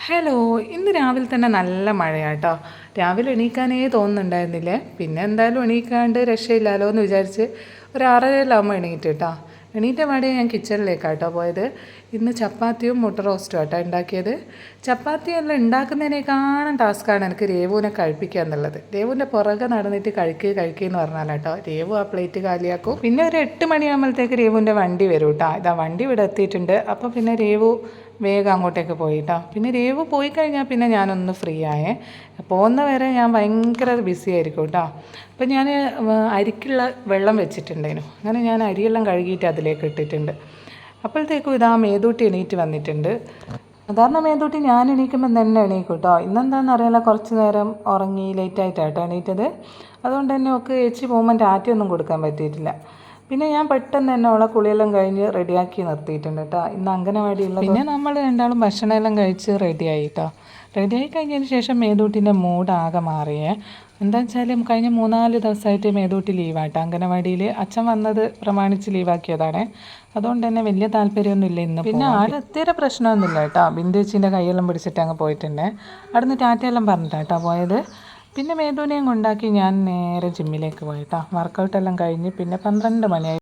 Hello, ഇന്ന് രാവിലെ തന്നെ നല്ല മഴയാട്ടോ. രാവിലെ എണീക്കാനേ തോന്നുന്നുണ്ടായിരുന്നില്ലേ. പിന്നെ എന്തായാലും എണീക്കാണ്ട് രക്ഷയില്ലല്ലോ എന്ന് വിചാരിച്ച് ഒരു 6:30 എണീറ്റ് കേട്ടോ. എണീറ്റ പാടെ ഞാൻ കിച്ചണിലേക്കാട്ടോ പോയത്. ഇന്ന് ചപ്പാത്തിയും മുട്ട റോസ്റ്റും ആട്ടോ ഉണ്ടാക്കിയത്. ചപ്പാത്തി എല്ലാം ഉണ്ടാക്കുന്നതിനേക്കാളും ടാസ്ക്കാണ് എനിക്ക് രേവുവിനെ കഴിപ്പിക്കുക എന്നുള്ളത്. രേവുവിൻ്റെ പുറകെ നടന്നിട്ട് കഴിക്കുക എന്ന് പറഞ്ഞാലാട്ടോ രേവു ആ പ്ലേറ്റ് കാലിയാക്കും. പിന്നെ ഒരു 8 മണിയാകുമ്പോഴത്തേക്ക് രേവുവിൻ്റെ വണ്ടി വരും കേട്ടോ. ഇതാ വണ്ടി ഇവിടെ എത്തിയിട്ടുണ്ട്. അപ്പോൾ പിന്നെ രേവു വേഗം അങ്ങോട്ടേക്ക് പോയിട്ടോ. പിന്നെ രേവു പോയി കഴിഞ്ഞാൽ പിന്നെ ഞാനൊന്ന് ഫ്രീ ആയേ. പോകുന്ന വരെ ഞാൻ ഭയങ്കര ബിസി ആയിരിക്കും കേട്ടോ. അപ്പം ഞാൻ അരിക്കുള്ള വെള്ളം വെച്ചിട്ടുണ്ടായിരുന്നു. അങ്ങനെ ഞാൻ അരിയെല്ലാം കഴുകിയിട്ട് അതിലേക്ക് ഇട്ടിട്ടുണ്ട്. അപ്പോഴത്തേക്കും ഇതാ മേതൂട്ടി എണീറ്റ് വന്നിട്ടുണ്ട്. സാധാരണ മേതൂട്ടി ഞാൻ എണീക്കുമ്പോൾ തന്നെ എണീക്കും കേട്ടോ. ഇന്നെന്താണെന്ന് അറിയില്ല, കുറച്ച് നേരം ഉറങ്ങി ലേറ്റായിട്ടാട്ടോ എണീറ്റത്. അതുകൊണ്ട് തന്നെ ഒക്കെ ഏച്ചി പോകുമ്പോൾ ടാറ്റയൊന്നും കൊടുക്കാൻ പറ്റിയിട്ടില്ല. പിന്നെ ഞാൻ പെട്ടെന്ന് തന്നെ അവളെ കുളിയെല്ലാം കഴിഞ്ഞ് റെഡിയാക്കി നിർത്തിയിട്ടുണ്ട് കേട്ടോ. ഇന്ന് അംഗനവാടിയുള്ള പിന്നെ നമ്മൾ രണ്ടാളും ഭക്ഷണമെല്ലാം കഴിച്ച് റെഡിയായി കേട്ടോ. റെഡിയായി കഴിഞ്ഞതിന് ശേഷം മേതൂട്ടിൻ്റെ മൂഡ് ആകെ മാറിയേ. എന്താ വെച്ചാൽ കഴിഞ്ഞ 3-4 ദിവസമായിട്ട് മേതൂട്ടി ലീവാട്ടോ. അംഗനവാടിയിൽ അച്ഛൻ വന്നത് പ്രമാണിച്ച് ലീവാക്കിയതാണ്. അതുകൊണ്ട് തന്നെ വലിയ താല്പര്യമൊന്നുമില്ല ഇന്ന്. പിന്നെ ആടെ തീരെ പ്രശ്നമൊന്നുമില്ല കേട്ടോ. ബിന്ദുച്ചിൻ്റെ കൈയെല്ലാം പിടിച്ചിട്ട് അങ്ങ് പോയിട്ടുണ്ട്. അവിടെ നിന്ന് ടാറ്റയെല്ലാം പറഞ്ഞിട്ടാട്ടോ പോയത്. പിന്നെ മേതൂനെയും കൊണ്ടാക്കി ഞാൻ നേരെ ജിമ്മിലേക്ക് പോയിട്ടോ. വർക്കൗട്ടെല്ലാം കഴിഞ്ഞ് പിന്നെ 12 മണിയായി.